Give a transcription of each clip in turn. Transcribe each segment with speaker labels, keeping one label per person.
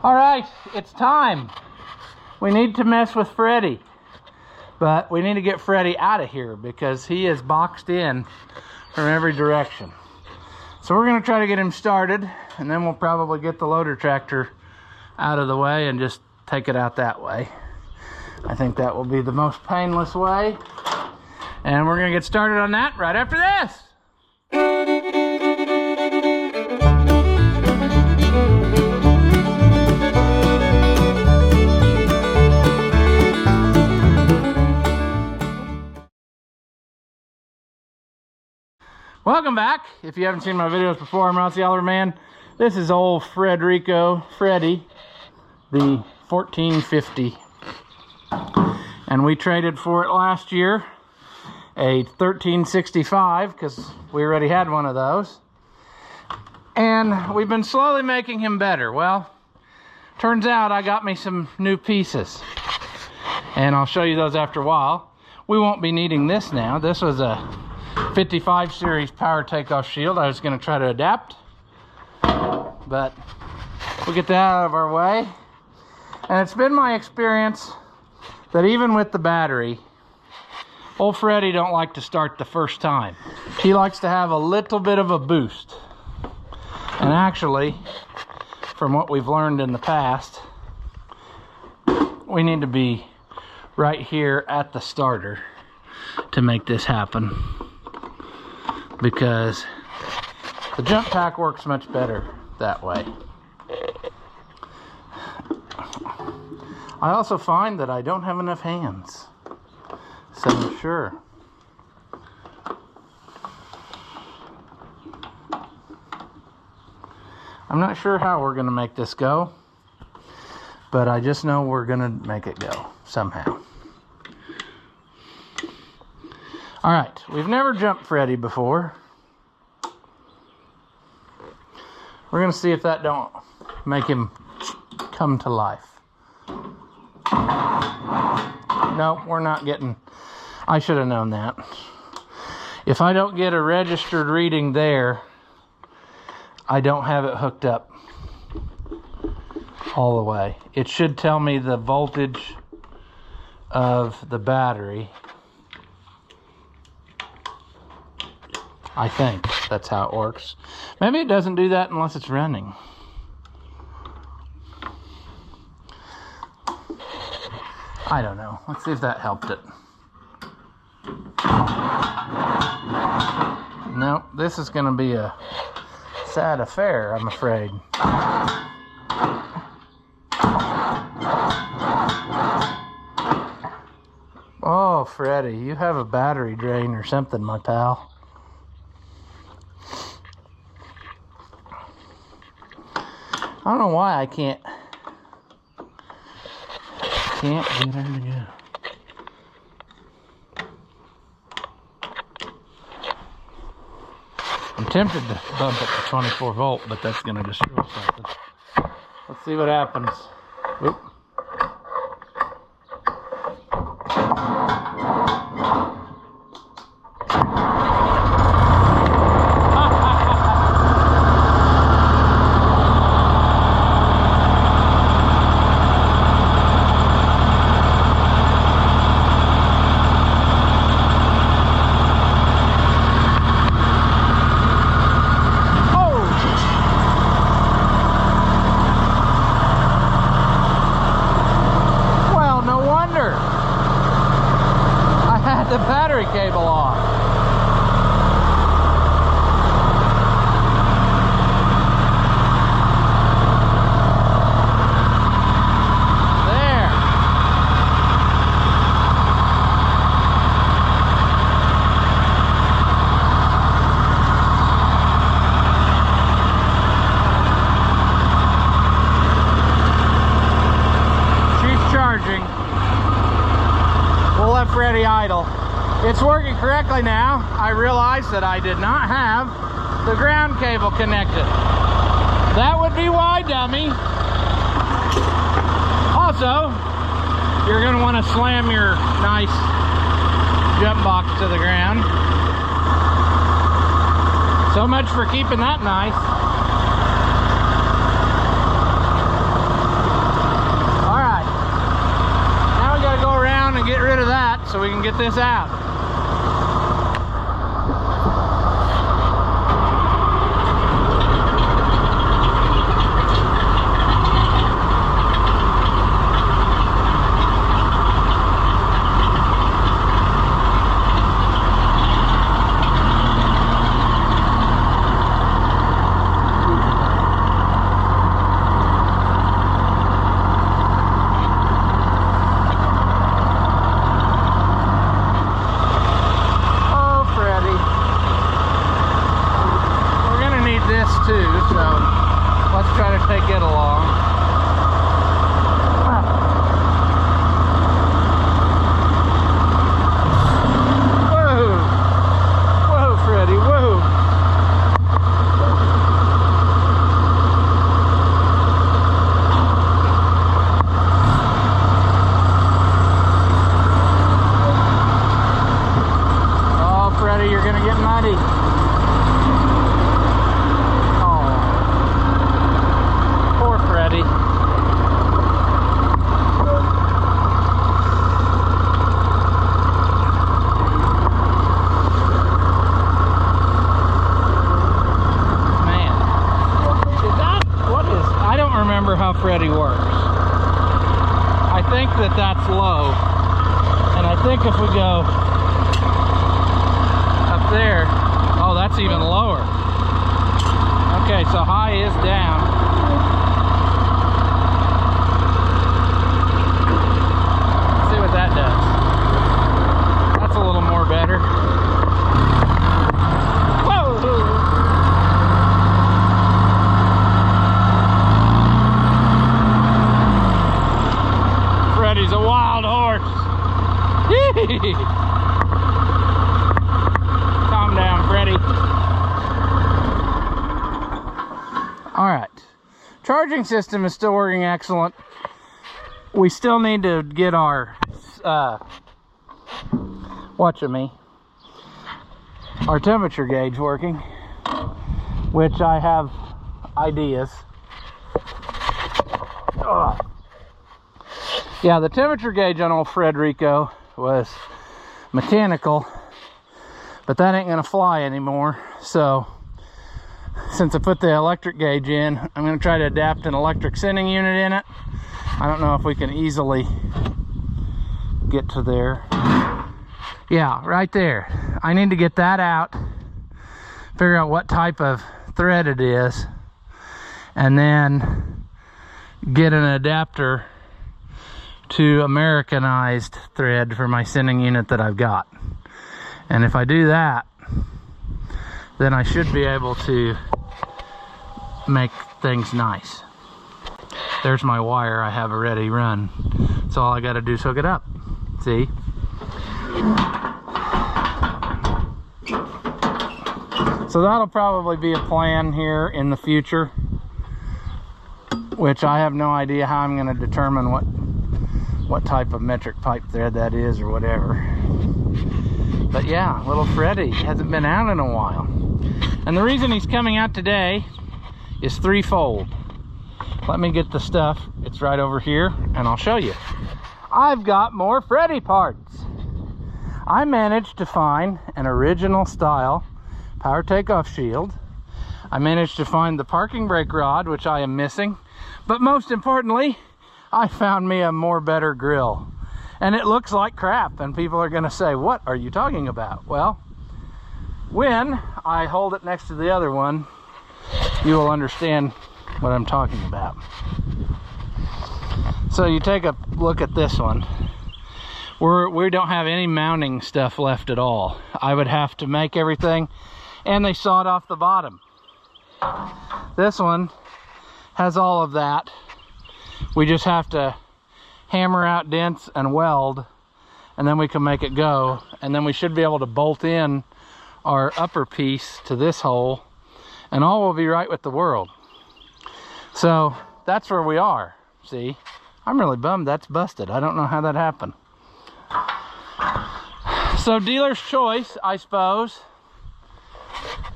Speaker 1: All right, it's time. We need to mess with Freddie, but we need to get Freddie out of here because he is boxed in from every direction. So we're gonna try to get him started, and then we'll probably get the loader tractor out of the way and just take it out that way. I think that will be the most painless way. And we're gonna get started on that right after this. Welcome back. If you haven't seen my videos before, I'm Rossi Oliver Man. This is old Freddie, the 1450. And we traded for it last year, a 1365, because we already had one of those. And we've been slowly making him better. Well, turns out I got me some new pieces. And I'll show you those after a while. We won't be needing this now. This was a 55 series power takeoff shield. I was going to try to adapt, but we'll get that out of our way. And it's been my experience that even with the battery, old Freddie don't like to start the first time. He likes to have a little bit of a boost. And actually, from what we've learned in the past, we need to be right here at the starter to make this happen, because the jump pack works much better that way. I also find that I don't have enough hands, so I'm sure. I'm not sure how we're gonna make this go, but I just know we're gonna make it go somehow. All right, we've never jumped Freddie before. We're gonna see if that don't make him come to life. No, we're not getting, I should have known that. If I don't get a registered reading there, I don't have it hooked up all the way. It should tell me the voltage of the battery. I think that's how it works. Maybe it doesn't do that unless it's running. I don't know. Let's see if that helped it. No, this is going to be a sad affair, I'm afraid. Oh, Freddie, you have a battery drain or something, my pal. I don't know why I can't get her to go. I'm tempted to bump it to 24 volt, but that's going to destroy something. Let's see what happens. Oop. The battery cable off. There. She's charging. We'll let Freddie idle. It's working correctly now. I realized that I did not have the ground cable connected. That would be why, dummy. Also, you're going to want to slam your nice jump box to the ground. So much for keeping that nice. so we can get this out. Freddie works. I think that that's low, and I think if we go up there, oh, that's even lower. Okay, so high is down. Let's see what that does. That's a little more better. He's a wild horse. Calm down, Freddie. All right. Charging system is still working excellent. We still need to get our our temperature gauge working, which I have ideas. Ugh. Yeah, the temperature gauge on old Frederico was mechanical, but that ain't gonna fly anymore. So since I put the electric gauge in, I'm gonna try to adapt an electric sending unit in it. I don't know if we can easily get to there. Yeah, right there. I need to get that out, figure out what type of thread it is, and then get an adapter to Americanized thread for my sending unit that I've got. And if I do that, then I should be able to make things nice. There's my wire I have already run. So all I got to do is hook it up. See? So that'll probably be a plan here in the future, which I have no idea how I'm going to determine what type of metric pipe thread that is or whatever. But yeah, little Freddie hasn't been out in a while. And the reason he's coming out today is threefold. Let me get the stuff. It's right over here and I'll show you. I've got more Freddie parts. I managed to find an original style power takeoff shield. I managed to find the parking brake rod, which I am missing. But most importantly, I found me a more better grill. And it looks like crap, and people are gonna say, what are you talking about? Well, when I hold it next to the other one, you will understand what I'm talking about. So you take a look at this one. We don't have any mounting stuff left at all. I would have to make everything, and they sawed off the bottom. This one has all of that. We just have to hammer out dents and weld, and then we can make it go. And then we should be able to bolt in our upper piece to this hole, and all will be right with the world. So that's where we are. See, I'm really bummed that's busted. I don't know how that happened. So dealer's choice, I suppose.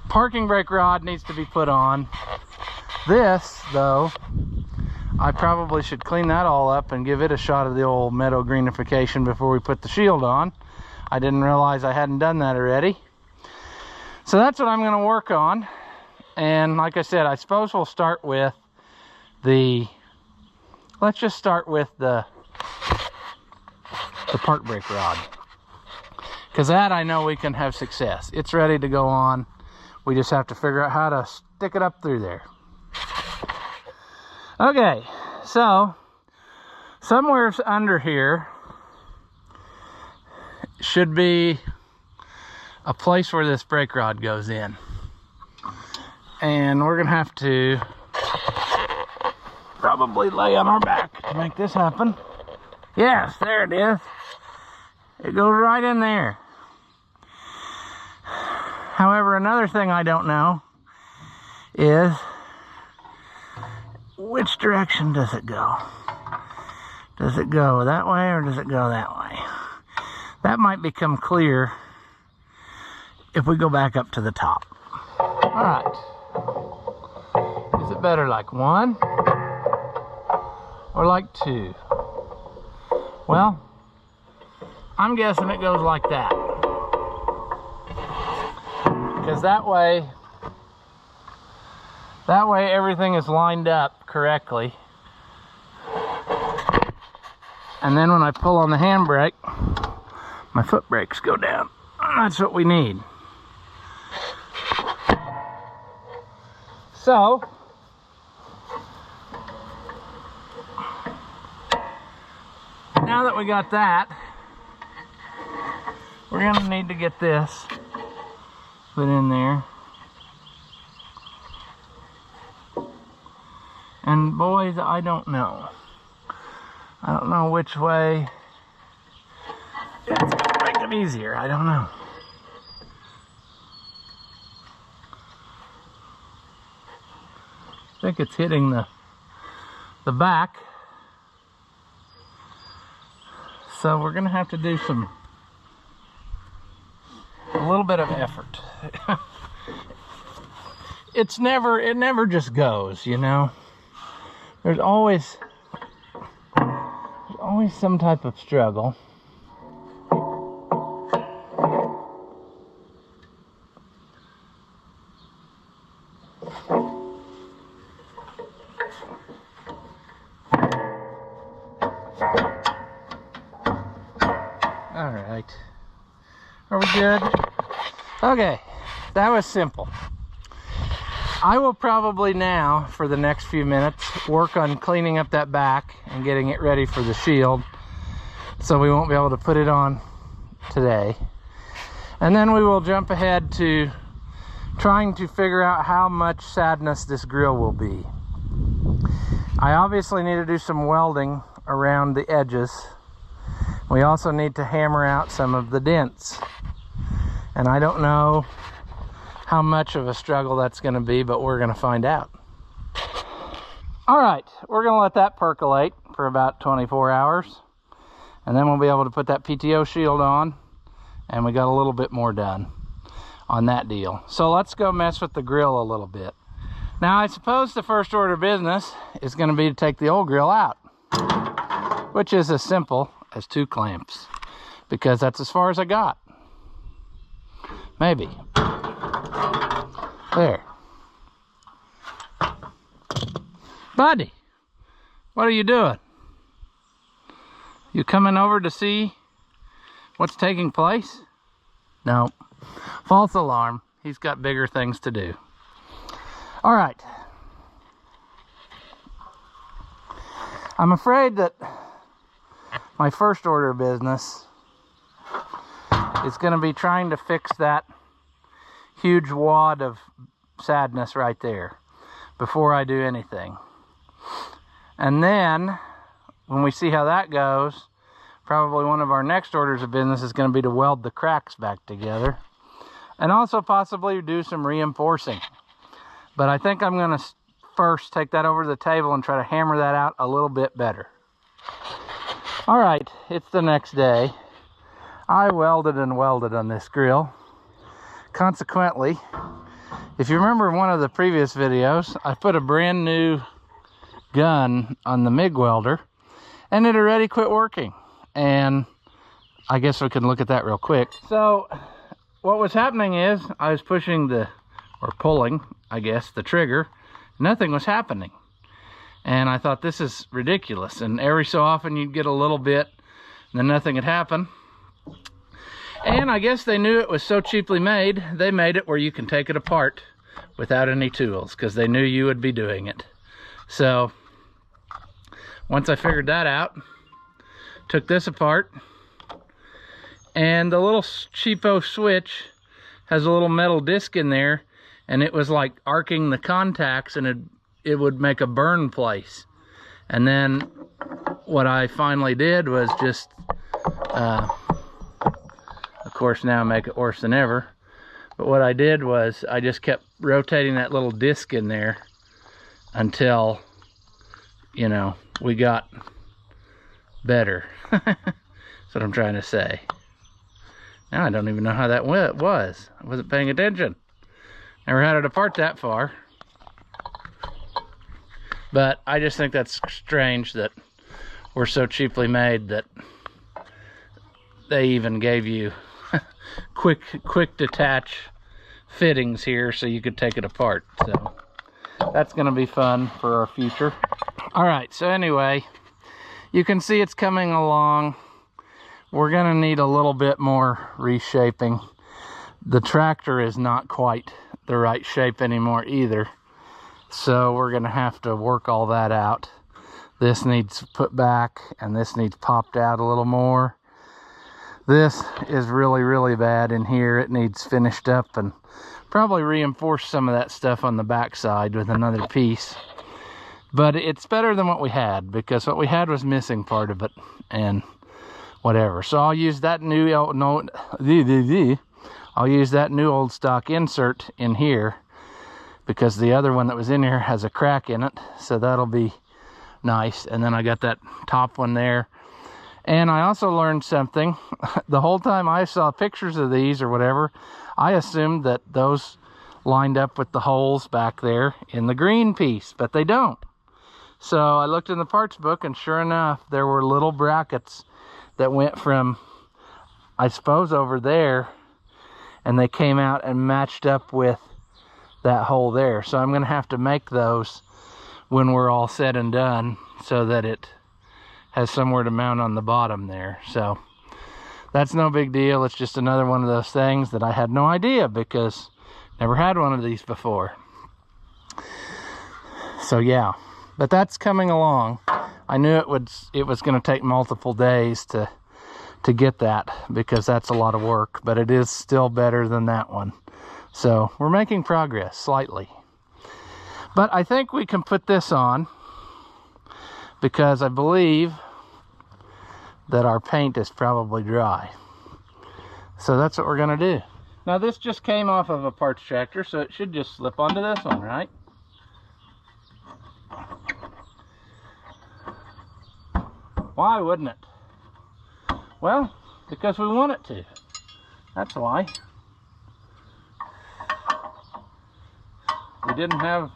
Speaker 1: Parking brake rod needs to be put on. This, though, I probably should clean that all up and give it a shot of the old meadow greenification before we put the shield on. I didn't realize I hadn't done that already. So that's what I'm going to work on. And like I said, I suppose we'll start with let's just start with the park brake rod. Because that I know we can have success. It's ready to go on. We just have to figure out how to stick it up through there. Okay, so somewhere under here should be a place where this brake rod goes in. And we're gonna have to probably lay on our back to make this happen. Yes, there it is. It goes right in there. However, another thing I don't know is which direction does it go? Does it go that way or does it go that way? That might become clear if we go back up to the top. All right. Is it better like 1 or like 2? Well, I'm guessing it goes like that. Because that way everything is lined up correctly. And then when I pull on the handbrake, my foot brakes go down. That's what we need. So, now that we got that, we're gonna need to get this put in there. And boys, I don't know. I don't know which way it's gonna make it easier. I don't know. I think it's hitting the back. So we're gonna have to do a little bit of effort. It never just goes, you know. There's always some type of struggle. All right. Are we good? Okay, that was simple. I will probably now, for the next few minutes, work on cleaning up that back and getting it ready for the shield, so we won't be able to put it on today. And then we will jump ahead to trying to figure out how much sadness this grill will be. I obviously need to do some welding around the edges. We also need to hammer out some of the dents. And I don't know how much of a struggle that's going to be, but we're going to find out. All right, we're going to let that percolate for about 24 hours. And then we'll be able to put that PTO shield on. And we got a little bit more done on that deal. So let's go mess with the grill a little bit. Now, I suppose the first order of business is going to be to take the old grill out, which is as simple as 2 clamps, because that's as far as I got. Maybe. There. Buddy, what are you doing? You coming over to see what's taking place? No. False alarm. He's got bigger things to do. All right. I'm afraid that my first order of business is going to be trying to fix that huge wad of sadness right there before I do anything. And then when we see how that goes, probably one of our next orders of business is going to be to weld the cracks back together and also possibly do some reinforcing. But I think I'm going to first take that over to the table and try to hammer that out a little bit better. All right, it's the next day. I welded and welded on this grill. Consequently, if you remember in one of the previous videos, I put a brand new gun on the MIG welder and it already quit working. And I guess we can look at that real quick. So what was happening is I was pushing or pulling, I guess, the trigger. Nothing was happening. And I thought, this is ridiculous. And every so often you'd get a little bit, and then nothing would happen. And I guess they knew it was so cheaply made, they made it where you can take it apart without any tools, because they knew you would be doing it. So once I figured that out, took this apart, and the little cheapo switch has a little metal disc in there, and it was like arcing the contacts, and it would make a burn place. And then what I finally did was just, of course now make it worse than ever, but what I did was I just kept rotating that little disc in there until, you know, we got better. That's what I'm trying to say. Now I don't even know how that was. I wasn't paying attention. Never had it apart that far. But I just think that's strange that we're so cheaply made that they even gave you quick detach fittings here so you could take it apart. So that's going to be fun for our future. All right, so anyway, you can see it's coming along. We're going to need a little bit more reshaping. The tractor is not quite the right shape anymore either, so we're going to have to work all that out. This needs put back, and this needs popped out a little more. This is really bad in here. It needs finished up, and probably reinforce some of that stuff on the back side with another piece. But it's better than what we had, because what we had was missing part of it, and whatever. So I'll use that new I'll use that new old stock insert in here, because the other one that was in here has a crack in it, so that'll be nice. And then I got that top one there. And I also learned something. The whole time I saw pictures of these or whatever, I assumed that those lined up with the holes back there in the green piece, but they don't. So I looked in the parts book, and sure enough, there were little brackets that went from, I suppose, over there, and they came out and matched up with that hole there. So I'm going to have to make those when we're all said and done, so that it has somewhere to mount on the bottom there. So that's no big deal. It's just another one of those things that I had no idea, because never had one of these before. So yeah, but that's coming along. I knew it was going to take multiple days to get that, because that's a lot of work, but it is still better than that one. So we're making progress slightly. But I think we can put this on, because I believe that our paint is probably dry. So that's what we're going to do. Now this just came off of a parts tractor, so it should just slip onto this one, right? Why wouldn't it? Well, because we want it to. That's why. We didn't have...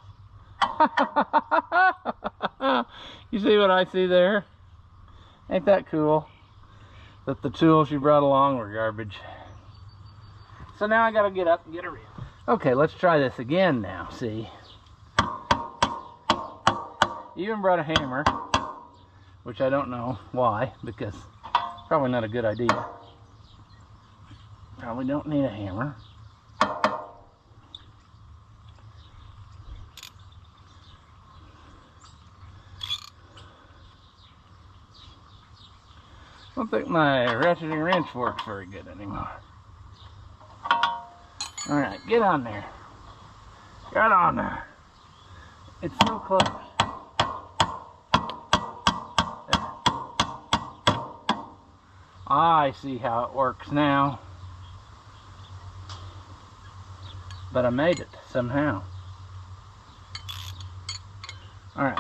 Speaker 1: You see what I see there? Ain't that cool? That the tools you brought along were garbage. So now I gotta get up and get a reel. Okay, let's try this again now, see? Even brought a hammer, which I don't know why, because probably not a good idea. Probably don't need a hammer. I don't think my ratcheting wrench works very good anymore. Alright, get on there. Get on there. It's so close. There. I see how it works now. But I made it somehow. Alright.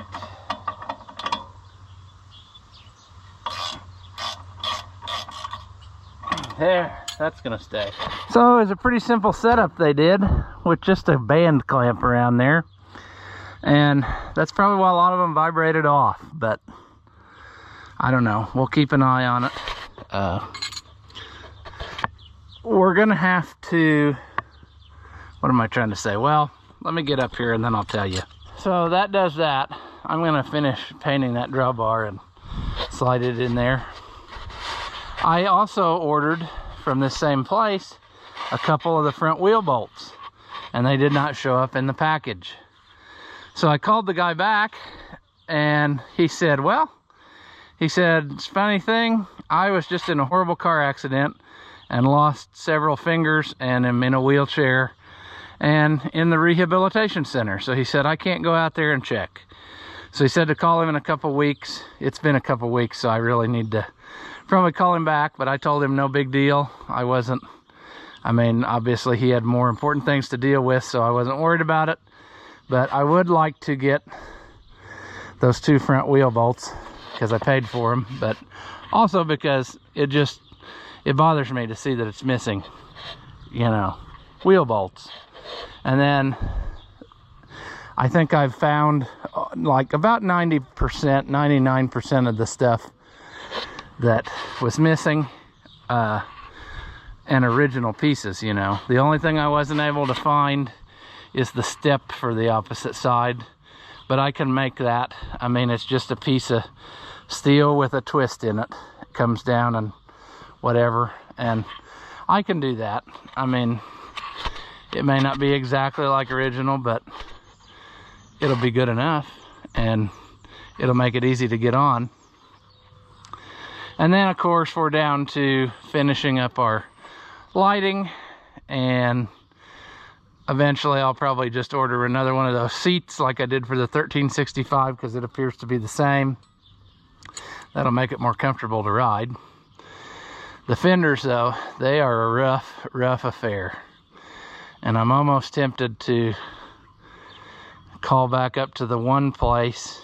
Speaker 1: There, that's gonna stay. So it's a pretty simple setup they did with just a band clamp around there, and that's probably why a lot of them vibrated off, but I don't know, we'll keep an eye on it. we're gonna have to, what am I trying to say? Well, let me get up here and then I'll tell you. So that does that. I'm gonna finish painting that drawbar and slide it in there. I also ordered from this same place a couple of the front wheel bolts, and they did not show up in the package. So I called the guy back, and he said, well, he said, it's a funny thing, I was just in a horrible car accident and lost several fingers and am in a wheelchair and in the rehabilitation center. So he said, I can't go out there and check. So he said to call him in a couple weeks. It's been a couple weeks, so I really need to probably call him back, but I told him no big deal. I mean, obviously he had more important things to deal with, so I wasn't worried about it. But I would like to get those 2 front wheel bolts because I paid for them, but also because it bothers me to see that it's missing, you know, wheel bolts. And then I think I've found like about 90%, 99% of the stuff that was missing and original pieces, you know. The only thing I wasn't able to find is the step for the opposite side, but I can make that. I mean, it's just a piece of steel with a twist in it. It comes down and whatever, and I can do that. I mean, it may not be exactly like original, but it'll be good enough, and it'll make it easy to get on. And then of course we're down to finishing up our lighting, and eventually I'll probably just order another one of those seats like I did for the 1365 because it appears to be the same. That'll make it more comfortable to ride. The fenders though, they are a rough affair, and I'm almost tempted to call back up to the one place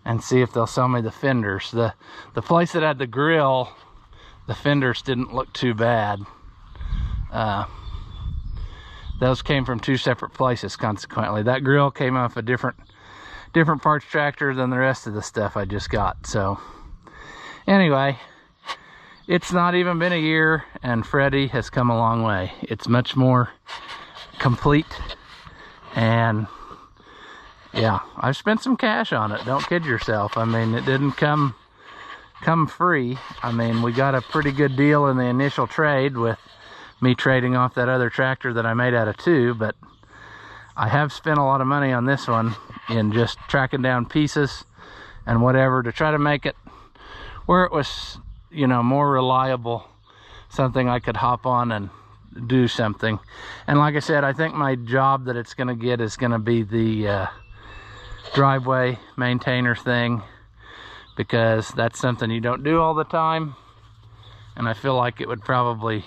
Speaker 1: and see if they'll sell me the fenders. The place that had the grill, the fenders didn't look too bad. Those came from 2 separate places, consequently. That grill came off a different parts tractor than the rest of the stuff I just got. So anyway, it's not even been a year and Freddie has come a long way. It's much more complete, and yeah, I've spent some cash on it, don't kid yourself. I mean, it didn't come free. I mean, we got a pretty good deal in the initial trade with me trading off that other tractor that I made out of 2, but I have spent a lot of money on this one in just tracking down pieces and whatever to try to make it where it was, you know, more reliable, something I could hop on and do something. And like I said, I think my job that it's going to get is going to be the driveway maintainer thing, because that's something you don't do all the time, and I feel like it would probably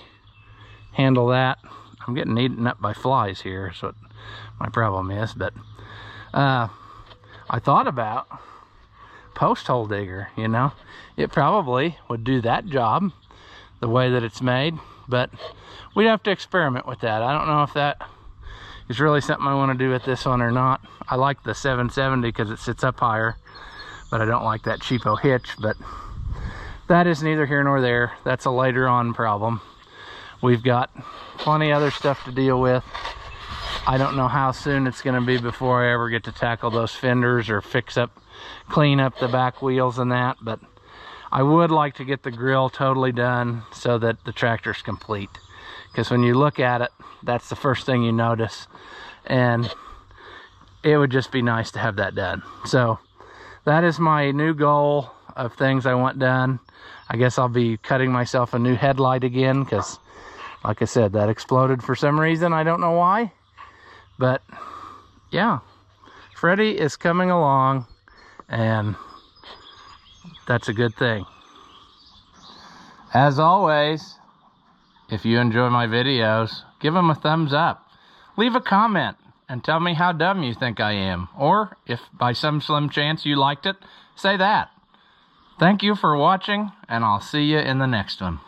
Speaker 1: handle that. I'm getting eaten up by flies here, is what my problem is. But I thought about post hole digger, you know, it probably would do that job the way that it's made, but we'd have to experiment with that. I don't know if that is really something I want to do with this one or not. I like the 770 because it sits up higher, but I don't like that cheapo hitch. But that is neither here nor there. That's a later on problem. We've got plenty other stuff to deal with. I don't know how soon it's going to be before I ever get to tackle those fenders or clean up the back wheels and that, but I would like to get the grill totally done so that the tractor's complete, because when you look at it, that's the first thing you notice, and it would just be nice to have that done. So that is my new goal of things I want done. I guess I'll be cutting myself a new headlight again, because like I said, that exploded for some reason. I don't know why, but yeah, Freddie is coming along, and that's a good thing. As always, if you enjoy my videos, give them a thumbs up. Leave a comment and tell me how dumb you think I am. Or if by some slim chance you liked it, say that. Thank you for watching, and I'll see you in the next one.